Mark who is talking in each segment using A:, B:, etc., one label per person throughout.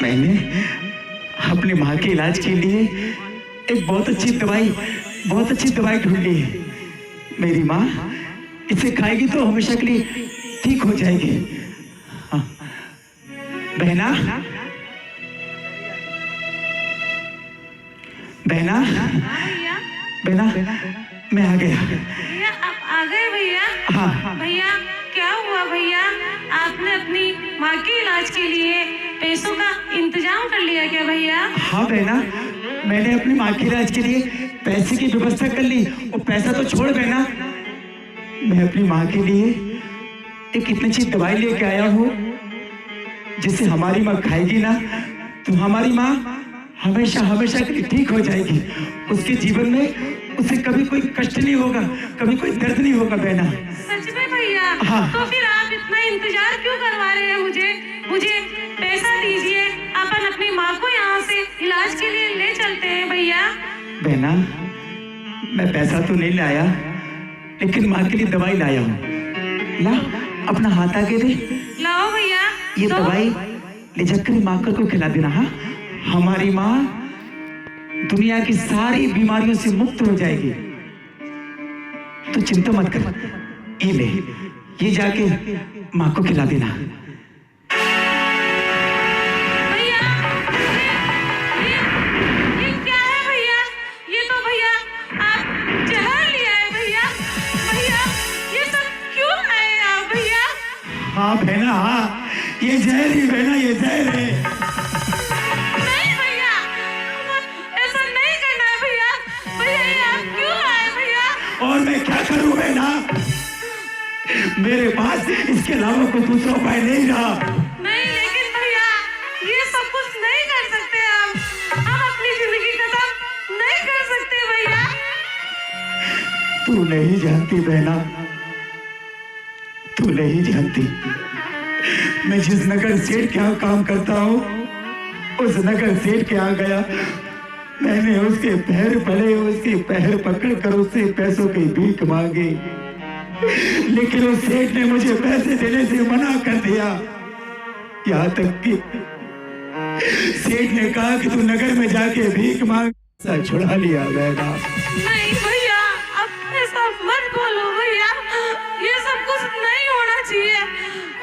A: मैंने अपनी माँ के इलाज के लिए एक बहुत अच्छी दवाई ढूंढी है। मेरी माँ इसे खाएगी तो हमेशा के लिए ठीक हो जाएगी। हाँ। बहना, बहना, बहना, मैं आ गया।
B: भैया आप आ गए भैया?
A: हाँ।
B: भैया क्या हुआ भैया? आपने अपनी माँ के इलाज के लिए पैसों का इंतजाम कर लिया क्या भैया?
A: हाँ बहना, मैंने अपनी माँ के इलाज के लिए पैसे की व्यवस्था कर ली। और पैसा तो छोड़ बहना, मैं अपनी माँ के लिए एक इतनी अच्छी दवाई लेके आया हूँ जिसे हमारी माँ खाएगी ना तो हमारी माँ हमेशा हमेशा के लिए ठीक हो जाएगी। उसके जीवन में उसे कभी कोई कष्ट नहीं होगा, कभी कोई दर्द नहीं होगा बहना।
B: सच में भैया?
A: हाँ।
B: तो फिर आप इतना इंतजार क्यों करवा रहे हैं? मुझे पैसा दीजिए, अपन अपनी माँ को यहाँ से इलाज के लिए ले चलते हैं भैया।
A: बहना, मैं पैसा तो नहीं लाया लेकिन माँ के लिए दवाई लाया हूँ। ला अपना हाथ आगे दे।
B: लाओ भैया।
A: ये
B: तो
A: दवाई ले जाकर माँ को खिला देना। हाँ, हमारी माँ दुनिया की सारी बीमारियों से मुक्त हो जाएगी। तो चिंता मत कर, ये ले, ये जाके माँ को खिला देना।
B: भैया ये क्या है भैया? ये तो भैया आप जहर लिया है भैया। भैया ये सब क्यों लाए आप भैया?
A: हाँ बहना, हाँ, ये जहर ही बहना, ये जहर है।
B: नहीं भैया, ऐसा नहीं करना है भैया। भैया ये आप क्यों लाए भैया?
A: और मैं क्या करूं बहना, मेरे पास इसके अलावा कोई दूसरा उपाय नहीं रहा।
B: नहीं लेकिन भैया ये सब कुछ नहीं कर सकते हम अपनी जिंदगी खत्म नहीं कर सकते भैया।
A: तू नहीं जानती बहना, तू नहीं जानती, मैं जिस नगर सेठ के यहाँ काम करता हूँ उस नगर सेठ के यहाँ गया। मैंने उसके पैर पड़े, उसके पैर पकड़कर उससे पैसों की भीख मांगी, लेकिन उस सेठ ने मुझे पैसे देने से मना कर दिया। यहाँ तक कि सेठ ने कहा कि तू नगर में जाके भीख मांग। सा छुड़ा लिया बहना।
B: नहीं भैया अब ऐसा मत बोलो भैया, ये सब कुछ नहीं होना चाहिए।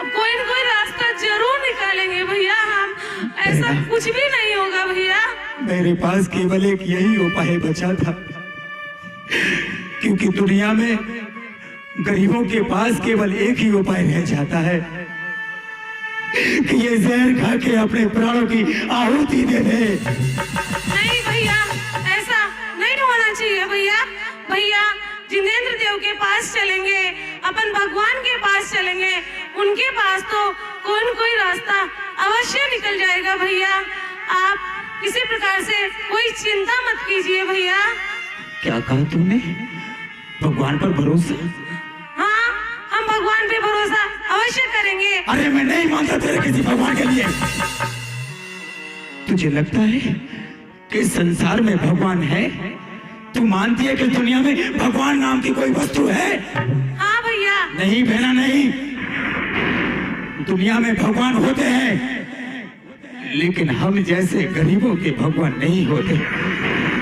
B: कोई न कोई रास्ता जरूर निकालेंगे भैया हम, ऐसा कुछ भी नहीं होगा भैया।
A: मेरे पास केवल एक यही उपाय बचा था, क्योंकि दुनिया में गरीबों के पास केवल एक ही उपाय रह जाता है कि ये जहर खा के अपने प्राणों की आहुति दे दे।
B: नहीं भैया ऐसा नहीं होना चाहिए भैया। भैया जिनेंद्र देव के पास चलेंगे, अपन भगवान के पास चलेंगे, उनके पास तो कोई न कोई रास्ता अवश्य निकल जाएगा भैया। आप किसी प्रकार से कोई चिंता मत कीजिए भैया।
A: क्या कहा तूने? भगवान पर भरोसा?
B: हाँ हम भगवान पे भरोसा अवश्य करेंगे।
A: अरे मैं नहीं मानता तेरे किसी भगवान के लिए। तुझे लगता है कि संसार में भगवान है? तू मानती है कि दुनिया में भगवान नाम की कोई वस्तु है?
B: हाँ भैया।
A: नहीं बहना, नहीं। दुनिया में भगवान होते हैं लेकिन हम जैसे गरीबों के भगवान नहीं होते।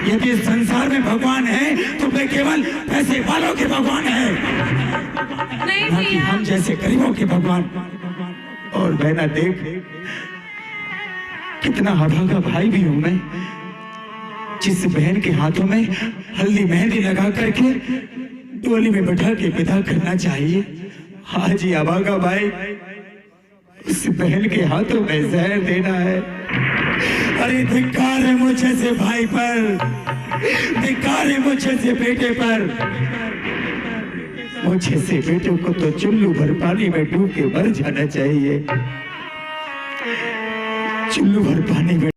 A: यदि संसार में भगवान है तो वे केवल पैसे वालों के भगवान है,
B: नहीं
A: ना कि
B: भैया।
A: हम जैसे गरीबों के भगवान। और बहना देख, कितना अभागा भाई भी हूं मैं, जिस बहन के हाथों में हल्दी मेहंदी लगा करके डोली में बैठा के विदा करना चाहिए, आज ये अभागा भाई उस बहन के हाथों में जहर देना है। अरे धिक्कार है मुझे से भाई पर, धिक्कार है मुझे से बेटे पर। मुझे से बेटे को तो चुल्लू भर पानी में डूब के मर जाना चाहिए, चुल्लू भर पानी में।